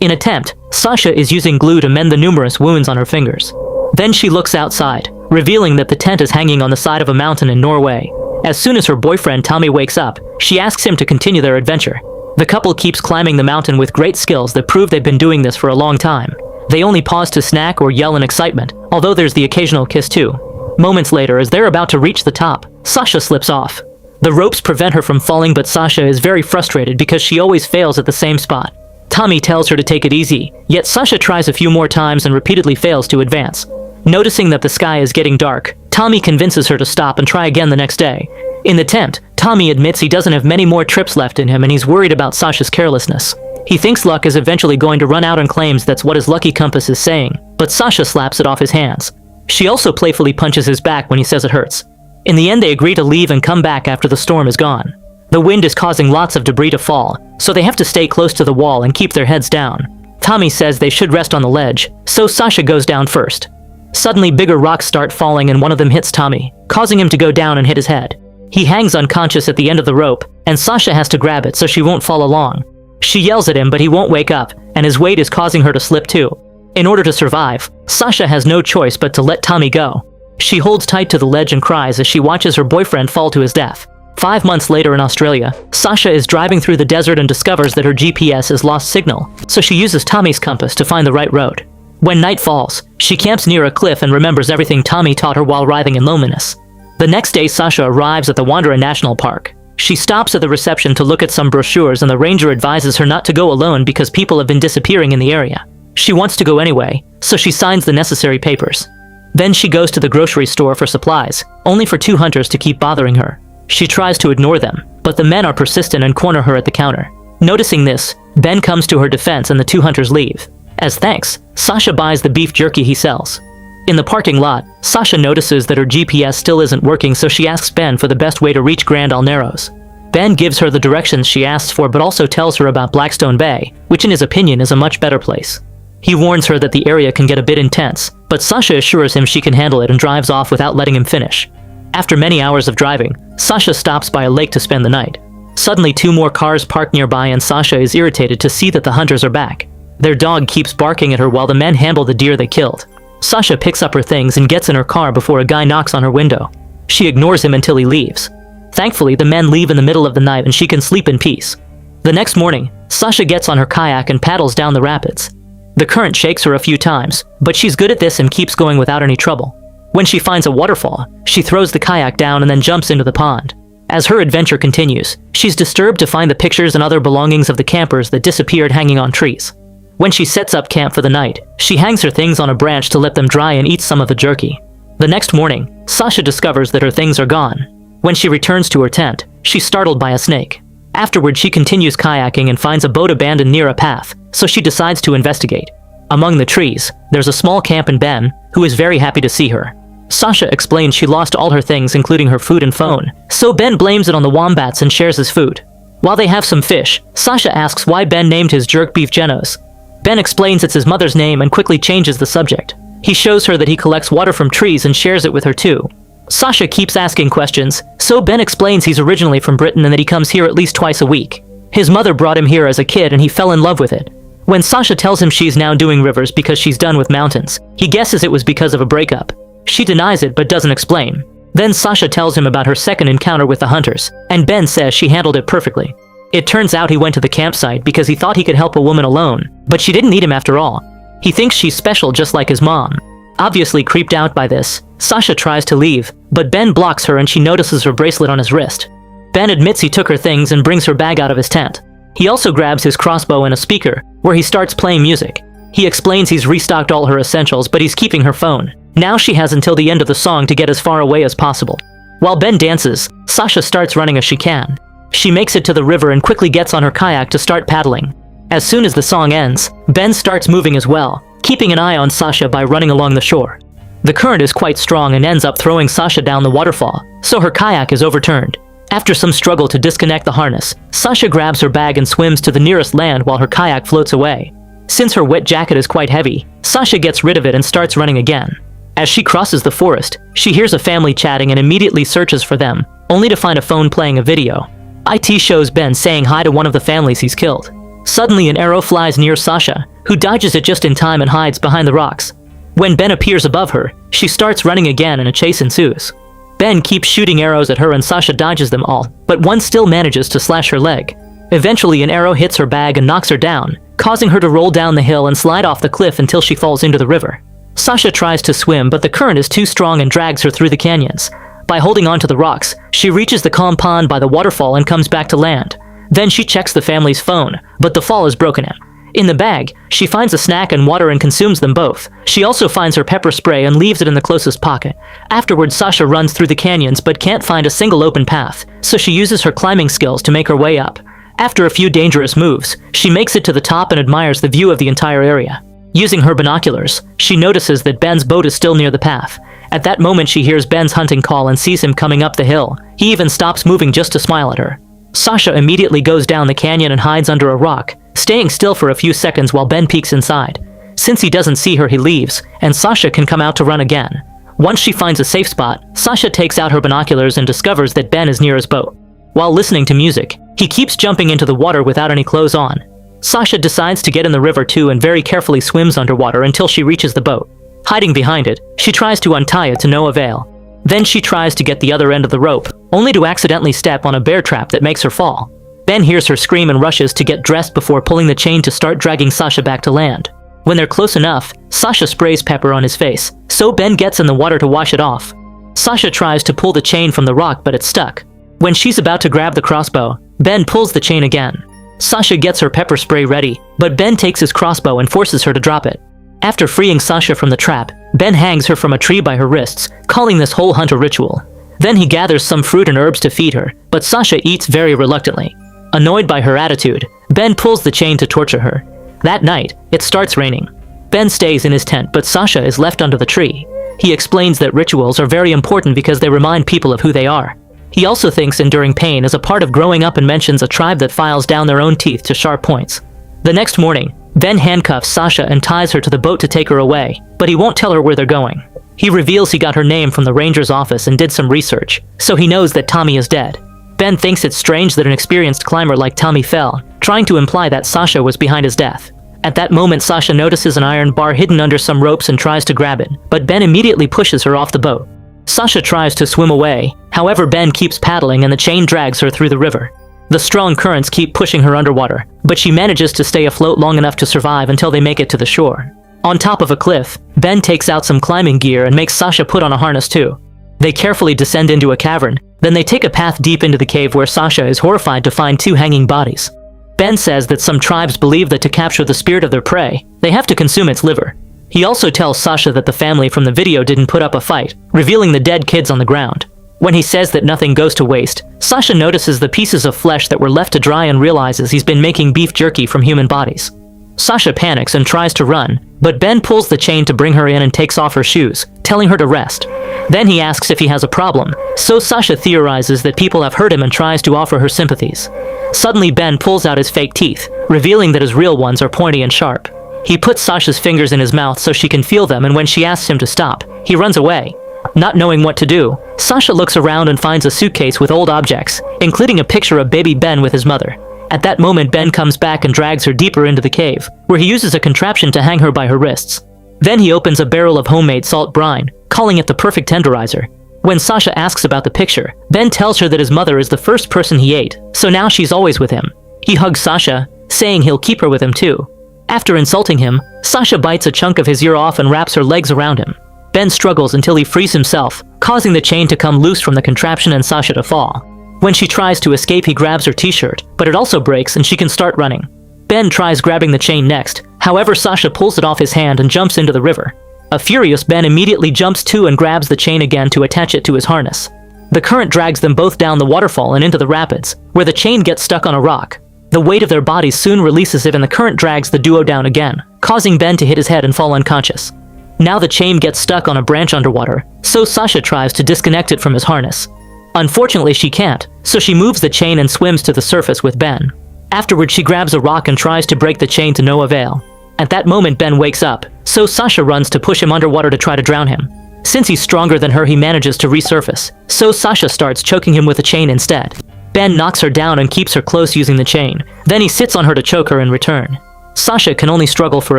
In attempt, Sasha is using glue to mend the numerous wounds on her fingers. Then she looks outside, revealing that the tent is hanging on the side of a mountain in Norway. As soon as her boyfriend Tommy wakes up, she asks him to continue their adventure. The couple keeps climbing the mountain with great skills that prove they've been doing this for a long time. They only pause to snack or yell in excitement, although there's the occasional kiss too. Moments later, as they're about to reach the top, Sasha slips off. The ropes prevent her from falling, but Sasha is very frustrated because she always fails at the same spot. Tommy tells her to take it easy, yet Sasha tries a few more times and repeatedly fails to advance. Noticing that the sky is getting dark, Tommy convinces her to stop and try again the next day. In the tent, Tommy admits he doesn't have many more trips left in him and he's worried about Sasha's carelessness. He thinks luck is eventually going to run out and claims that's what his lucky compass is saying, but Sasha slaps it off his hands. She also playfully punches his back when he says it hurts. In the end, they agree to leave and come back after the storm is gone. The wind is causing lots of debris to fall, so they have to stay close to the wall and keep their heads down. Tommy says they should rest on the ledge, so Sasha goes down first. Suddenly, bigger rocks start falling and one of them hits Tommy, causing him to go down and hit his head. He hangs unconscious at the end of the rope, and Sasha has to grab it so she won't fall along. She yells at him, but he won't wake up, and his weight is causing her to slip too. In order to survive, Sasha has no choice but to let Tommy go. She holds tight to the ledge and cries as she watches her boyfriend fall to his death. 5 months later in Australia, Sasha is driving through the desert and discovers that her GPS has lost signal, so she uses Tommy's compass to find the right road. When night falls, she camps near a cliff and remembers everything Tommy taught her while writhing in loneliness. The next day, Sasha arrives at the Wanderer National Park. She stops at the reception to look at some brochures, and the ranger advises her not to go alone because people have been disappearing in the area. She wants to go anyway, so she signs the necessary papers. Then she goes to the grocery store for supplies, only for 2 hunters to keep bothering her. She tries to ignore them, but the men are persistent and corner her at the counter. Noticing this, Ben comes to her defense and the 2 hunters leave. As thanks, Sasha buys the beef jerky he sells. In the parking lot, Sasha notices that her GPS still isn't working, so she asks Ben for the best way to reach Grand Isle Narrows. Ben gives her the directions she asks for, but also tells her about Blackstone Bay, which in his opinion is a much better place. He warns her that the area can get a bit intense, but Sasha assures him she can handle it and drives off without letting him finish. After many hours of driving, Sasha stops by a lake to spend the night. Suddenly 2 more cars park nearby and Sasha is irritated to see that the hunters are back. Their dog keeps barking at her while the men handle the deer they killed. Sasha picks up her things and gets in her car before a guy knocks on her window. She ignores him until he leaves. Thankfully, the men leave in the middle of the night and she can sleep in peace. The next morning, Sasha gets on her kayak and paddles down the rapids. The current shakes her a few times, but she's good at this and keeps going without any trouble. When she finds a waterfall, she throws the kayak down and then jumps into the pond. As her adventure continues, she's disturbed to find the pictures and other belongings of the campers that disappeared hanging on trees. When she sets up camp for the night, she hangs her things on a branch to let them dry and eats some of the jerky. The next morning, Sasha discovers that her things are gone. When she returns to her tent, she's startled by a snake. Afterward, she continues kayaking and finds a boat abandoned near a path, so she decides to investigate. Among the trees, there's a small camp and Ben, who is very happy to see her. Sasha explains she lost all her things including her food and phone, so Ben blames it on the wombats and shares his food. While they have some fish, Sasha asks why Ben named his jerk beef Genos. Ben explains it's his mother's name and quickly changes the subject. He shows her that he collects water from trees and shares it with her too. Sasha keeps asking questions, so Ben explains he's originally from Britain and that he comes here at least twice a week. His mother brought him here as a kid and he fell in love with it. When Sasha tells him she's now doing rivers because she's done with mountains, he guesses it was because of a breakup. She denies it but doesn't explain. Then Sasha tells him about her second encounter with the hunters, and Ben says she handled it perfectly. It turns out he went to the campsite because he thought he could help a woman alone, but she didn't need him after all. He thinks she's special just like his mom. Obviously creeped out by this, Sasha tries to leave, but Ben blocks her and she notices her bracelet on his wrist. Ben admits he took her things and brings her bag out of his tent. He also grabs his crossbow and a speaker, where he starts playing music. He explains he's restocked all her essentials, but he's keeping her phone. Now she has until the end of the song to get as far away as possible. While Ben dances, Sasha starts running as she can. She makes it to the river and quickly gets on her kayak to start paddling. As soon as the song ends, Ben starts moving as well, keeping an eye on Sasha by running along the shore. The current is quite strong and ends up throwing Sasha down the waterfall, so her kayak is overturned. After some struggle to disconnect the harness, Sasha grabs her bag and swims to the nearest land while her kayak floats away. Since her wet jacket is quite heavy, Sasha gets rid of it and starts running again. As she crosses the forest, she hears a family chatting and immediately searches for them, only to find a phone playing a video. IT shows Ben saying hi to one of the families he's killed. Suddenly an arrow flies near Sasha, who dodges it just in time and hides behind the rocks. When Ben appears above her, she starts running again and a chase ensues. Ben keeps shooting arrows at her and Sasha dodges them all, but one still manages to slash her leg. Eventually an arrow hits her bag and knocks her down, causing her to roll down the hill and slide off the cliff until she falls into the river. Sasha tries to swim, but the current is too strong and drags her through the canyons. By holding onto the rocks, she reaches the calm pond by the waterfall and comes back to land. Then she checks the family's phone, but the fall is broken in. In the bag, she finds a snack and water and consumes them both. She also finds her pepper spray and leaves it in the closest pocket. Afterwards, Sasha runs through the canyons but can't find a single open path, so she uses her climbing skills to make her way up. After a few dangerous moves, she makes it to the top and admires the view of the entire area. Using her binoculars, she notices that Ben's boat is still near the path. At that moment, she hears Ben's hunting call and sees him coming up the hill. He even stops moving just to smile at her. Sasha immediately goes down the canyon and hides under a rock, staying still for a few seconds while Ben peeks inside. Since he doesn't see her, he leaves, and Sasha can come out to run again. Once she finds a safe spot, Sasha takes out her binoculars and discovers that Ben is near his boat. While listening to music, he keeps jumping into the water without any clothes on. Sasha decides to get in the river too and very carefully swims underwater until she reaches the boat. Hiding behind it, she tries to untie it to no avail. Then she tries to get the other end of the rope, only to accidentally step on a bear trap that makes her fall. Ben hears her scream and rushes to get dressed before pulling the chain to start dragging Sasha back to land. When they're close enough, Sasha sprays pepper on his face, so Ben gets in the water to wash it off. Sasha tries to pull the chain from the rock, but it's stuck. When she's about to grab the crossbow, Ben pulls the chain again. Sasha gets her pepper spray ready, but Ben takes his crossbow and forces her to drop it. After freeing Sasha from the trap, Ben hangs her from a tree by her wrists, calling this whole hunt a ritual. Then he gathers some fruit and herbs to feed her, but Sasha eats very reluctantly. Annoyed by her attitude, Ben pulls the chain to torture her. That night, it starts raining. Ben stays in his tent, but Sasha is left under the tree. He explains that rituals are very important because they remind people of who they are. He also thinks enduring pain is a part of growing up and mentions a tribe that files down their own teeth to sharp points. The next morning, Ben handcuffs Sasha and ties her to the boat to take her away, but he won't tell her where they're going. He reveals he got her name from the ranger's office and did some research, so he knows that Tommy is dead. Ben thinks it's strange that an experienced climber like Tommy fell, trying to imply that Sasha was behind his death. At that moment, Sasha notices an iron bar hidden under some ropes and tries to grab it, but Ben immediately pushes her off the boat. Sasha tries to swim away, however Ben keeps paddling and the chain drags her through the river. The strong currents keep pushing her underwater, but she manages to stay afloat long enough to survive until they make it to the shore. On top of a cliff, Ben takes out some climbing gear and makes Sasha put on a harness too. They carefully descend into a cavern, then they take a path deep into the cave where Sasha is horrified to find two hanging bodies. Ben says that some tribes believe that to capture the spirit of their prey, they have to consume its liver. He also tells Sasha that the family from the video didn't put up a fight, revealing the dead kids on the ground. When he says that nothing goes to waste, Sasha notices the pieces of flesh that were left to dry and realizes he's been making beef jerky from human bodies. Sasha panics and tries to run, but Ben pulls the chain to bring her in and takes off her shoes, telling her to rest. Then he asks if he has a problem, so Sasha theorizes that people have hurt him and tries to offer her sympathies. Suddenly Ben pulls out his fake teeth, revealing that his real ones are pointy and sharp. He puts Sasha's fingers in his mouth so she can feel them, and when she asks him to stop, he runs away. Not knowing what to do, Sasha looks around and finds a suitcase with old objects, including a picture of baby Ben with his mother. At that moment, Ben comes back and drags her deeper into the cave, where he uses a contraption to hang her by her wrists. Then he opens a barrel of homemade salt brine, calling it the perfect tenderizer. When Sasha asks about the picture, Ben tells her that his mother is the first person he ate, so now she's always with him. He hugs Sasha, saying he'll keep her with him too. After insulting him, Sasha bites a chunk of his ear off and wraps her legs around him. Ben struggles until he frees himself, causing the chain to come loose from the contraption and Sasha to fall. When she tries to escape, he grabs her t-shirt, but it also breaks and she can start running. Ben tries grabbing the chain next, however Sasha pulls it off his hand and jumps into the river. A furious Ben immediately jumps too and grabs the chain again to attach it to his harness. The current drags them both down the waterfall and into the rapids, where the chain gets stuck on a rock. The weight of their bodies soon releases it and the current drags the duo down again, causing Ben to hit his head and fall unconscious. Now the chain gets stuck on a branch underwater, so Sasha tries to disconnect it from his harness. Unfortunately, she can't, so she moves the chain and swims to the surface with Ben. Afterward, she grabs a rock and tries to break the chain to no avail. At that moment, Ben wakes up, so Sasha runs to push him underwater to try to drown him. Since he's stronger than her, he manages to resurface, so Sasha starts choking him with a chain instead. Ben knocks her down and keeps her close using the chain. Then he sits on her to choke her in return. Sasha can only struggle for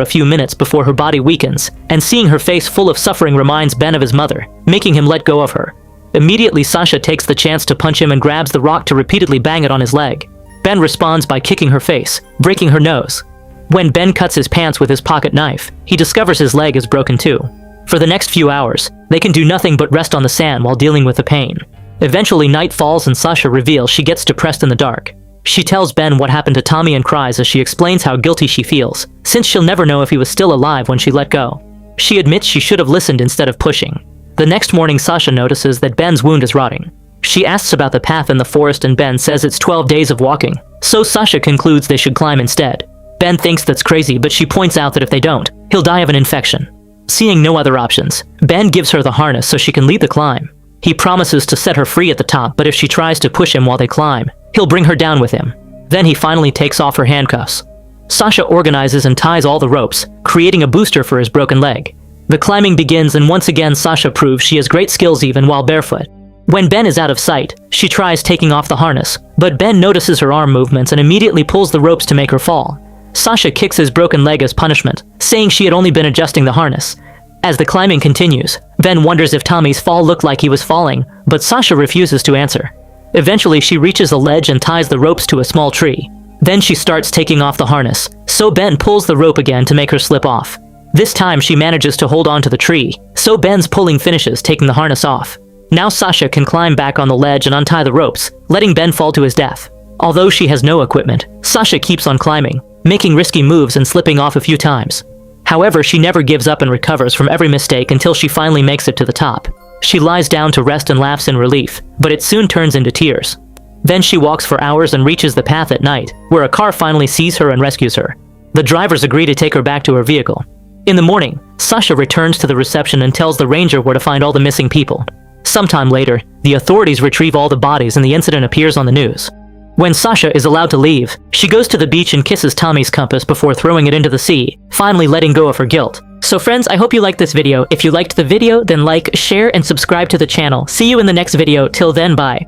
a few minutes before her body weakens, and seeing her face full of suffering reminds Ben of his mother, making him let go of her. Immediately, Sasha takes the chance to punch him and grabs the rock to repeatedly bang it on his leg. Ben responds by kicking her face, breaking her nose. When Ben cuts his pants with his pocket knife, he discovers his leg is broken too. For the next few hours, they can do nothing but rest on the sand while dealing with the pain. Eventually, night falls and Sasha reveals she gets depressed in the dark. She tells Ben what happened to Tommy and cries as she explains how guilty she feels, since she'll never know if he was still alive when she let go. She admits she should have listened instead of pushing. The next morning, Sasha notices that Ben's wound is rotting. She asks about the path in the forest and Ben says it's 12 days of walking, so Sasha concludes they should climb instead. Ben thinks that's crazy, but she points out that if they don't, he'll die of an infection. Seeing no other options, Ben gives her the harness so she can lead the climb. He promises to set her free at the top, but if she tries to push him while they climb, he'll bring her down with him. Then he finally takes off her handcuffs. Sasha organizes and ties all the ropes, creating a booster for his broken leg. The climbing begins, and once again Sasha proves she has great skills even while barefoot. When Ben is out of sight, she tries taking off the harness, but Ben notices her arm movements and immediately pulls the ropes to make her fall. Sasha kicks his broken leg as punishment, saying she had only been adjusting the harness. As the climbing continues, Ben wonders if Tommy's fall looked like he was falling, but Sasha refuses to answer. Eventually, she reaches a ledge and ties the ropes to a small tree. Then she starts taking off the harness, so Ben pulls the rope again to make her slip off. This time she manages to hold on to the tree, so Ben's pulling finishes, taking the harness off. Now Sasha can climb back on the ledge and untie the ropes, letting Ben fall to his death. Although she has no equipment, Sasha keeps on climbing, making risky moves and slipping off a few times. However, she never gives up and recovers from every mistake until she finally makes it to the top. She lies down to rest and laughs in relief, but it soon turns into tears. Then she walks for hours and reaches the path at night, where a car finally sees her and rescues her. The drivers agree to take her back to her vehicle. In the morning, Sasha returns to the reception and tells the ranger where to find all the missing people. Sometime later, the authorities retrieve all the bodies and the incident appears on the news. When Sasha is allowed to leave, she goes to the beach and kisses Tommy's compass before throwing it into the sea, finally letting go of her guilt. So friends, I hope you liked this video. If you liked the video, then like, share, and subscribe to the channel. See you in the next video. Till then, bye.